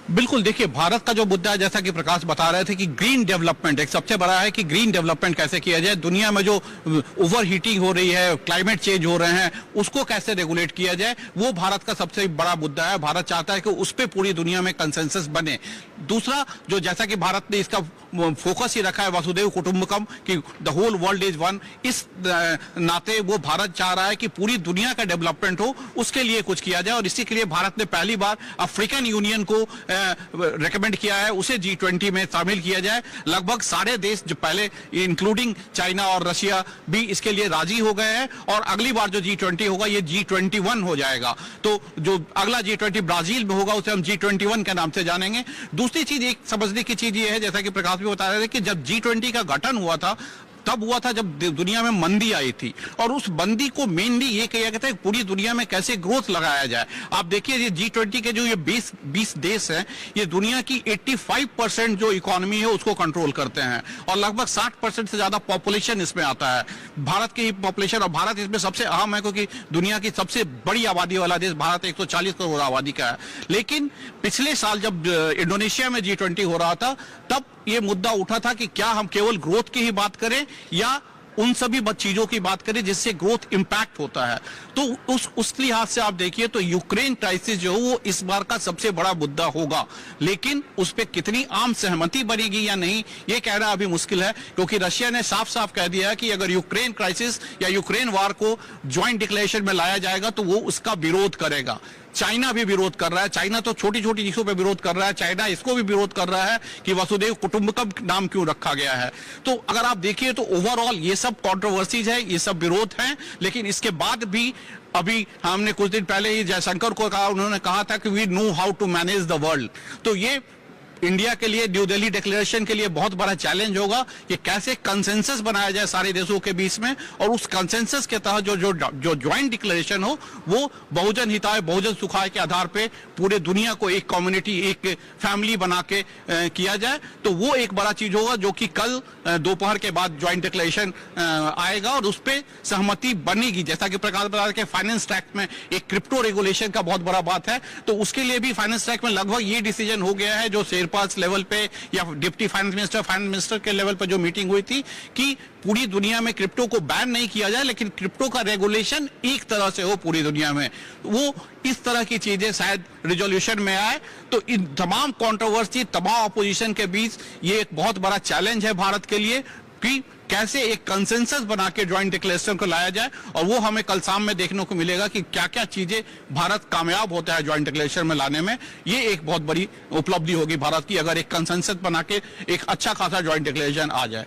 बिल्कुल, देखिए भारत का जो मुद्दा है, जैसा कि प्रकाश बता रहे थे कि ग्रीन डेवलपमेंट एक सबसे बड़ा है कि ग्रीन डेवलपमेंट कैसे किया जाए, दुनिया में जो ओवर हीटिंग हो रही है, क्लाइमेट चेंज हो रहे हैं, उसको कैसे रेगुलेट किया जाए, वो भारत का सबसे बड़ा मुद्दा है। भारत चाहता है कि उस पर पूरी दुनिया में कंसेंसस बने। दूसरा, जो जैसा कि भारत ने इसका फोकस ही रखा है वसुधैव कुटुंबकम कि the whole world is one, इस नाते वो भारत चाह रहा है कि पूरी दुनिया का डेवलपमेंट हो, उसके लिए कुछ किया जाए। और इसी के लिए भारत ने पहली बार अफ्रीकन यूनियन को रेकमेंड किया है, उसे G20 में शामिल किया जाए। लगभग सारे देश जो पहले इंक्लूडिंग चाइना और रशिया भी इसके लिए राजी हो गए हैं, और अगली बार जो G20 होगा ये G21 हो जाएगा। तो जो अगला G20 ब्राजील में होगा उसे हम G21 के नाम से जानेंगे। दूसरी चीज, एक समझने की चीज ये है, जैसा कि प्रकाश भी बता रहे थे कि जब G20 का गठन हुआ था तब हुआ था जब दुनिया में मंदी आई थी, और उस मंदी को मेनली ये किया गया था पूरी दुनिया में कैसे ग्रोथ लगाया जाए। आप देखिए ये G20 के जो ये 20 देश हैं, ये दुनिया की 85% जो इकोनॉमी है उसको कंट्रोल करते हैं, और लगभग 60% से ज्यादा पॉपुलेशन इसमें आता है, भारत की पॉपुलेशन। और भारत इसमें सबसे अहम है क्योंकि दुनिया की सबसे बड़ी आबादी वाला देश भारत 140 करोड़ आबादी का है। लेकिन पिछले साल जब इंडोनेशिया में G20 हो रहा था, तब ये मुद्दा उठा था कि क्या हम केवल ग्रोथ की ही बात करें या उन सभी चीजों की बात करें जिससे ग्रोथ इंपैक्ट होता है। तो उस लिहाज से आप देखिए तो यूक्रेन क्राइसिस जो है वो इस बार का सबसे बड़ा मुद्दा होगा, लेकिन उस पर कितनी आम सहमति बनेगी या नहीं ये कहना अभी मुश्किल है, क्योंकि रशिया ने साफ साफ कह दिया है कि अगर यूक्रेन क्राइसिस या यूक्रेन वार को ज्वाइंट डिक्लेरेशन में लाया जाएगा तो वो उसका विरोध करेगा। चाइना भी विरोध कर रहा है, चाइना तो छोटी छोटी चीजों पे विरोध कर रहा है, चाइना इसको भी विरोध कर रहा है कि वसुधैव कुटुंबकम नाम क्यों रखा गया है। तो अगर आप देखिए तो ओवरऑल ये सब कंट्रोवर्सीज है, ये सब विरोध हैं, लेकिन इसके बाद भी अभी हमने कुछ दिन पहले ही जयशंकर को कहा, उन्होंने कहा था कि we know how to manage the world. तो ये इंडिया के लिए न्यू दिल्ली डिक्लेरेशन के लिए बहुत बड़ा चैलेंज होगा कि कैसे कंसेंसस बनाया जाए सारे देशों के बीच में, और उस कंसेंसस के तहत जो ज्वाइंट डिक्लेरेशन हो वो बहुजन हिताय बहुजन सुखाय के आधार पे पूरे दुनिया को एक कम्युनिटी, एक फैमिली बना के किया जाए। तो वो एक बड़ा चीज होगा जो कि कल दोपहर के बाद ज्वाइंट डिक्लेरेशन आएगा और उस पर सहमति बनेगी। जैसा कि प्रकाश बता के फाइनेंस ट्रैक्ट में एक क्रिप्टो रेगुलेशन का बहुत बड़ा बात है, तो उसके लिए भी फाइनेंस ट्रैक्ट में लगभग ये डिसीजन हो गया है, जो शेरपास लेवल पे या डिप्टी फाइनेंस मिनिस्टर के लेवल पे जो मीटिंग हुई थी, कि पूरी दुनिया में क्रिप्टो को बैन नहीं किया जाए, लेकिन क्रिप्टो का रेगुलेशन एक तरह से हो पूरी दुनिया में। वो इस तरह की चीजें शायद रिजोल्यूशन में आए। तो इन तमाम कंट्रोवर्सी, तमाम अपोजिशन के बीच ये एक बहुत बड़ा चैलेंज है भारत के लिए कि कैसे एक कंसेंसस बना के ज्वाइंट डिक्लेरेशन को लाया जाए, और वो हमें कल शाम में देखने को मिलेगा कि क्या क्या चीजें भारत कामयाब होता है ज्वाइंट डिक्लेरेशन में लाने में। ये एक बहुत बड़ी उपलब्धि होगी भारत की, अगर एक कंसेंसस बना के एक अच्छा खासा ज्वाइंट डिक्लेरेशन आ जाए।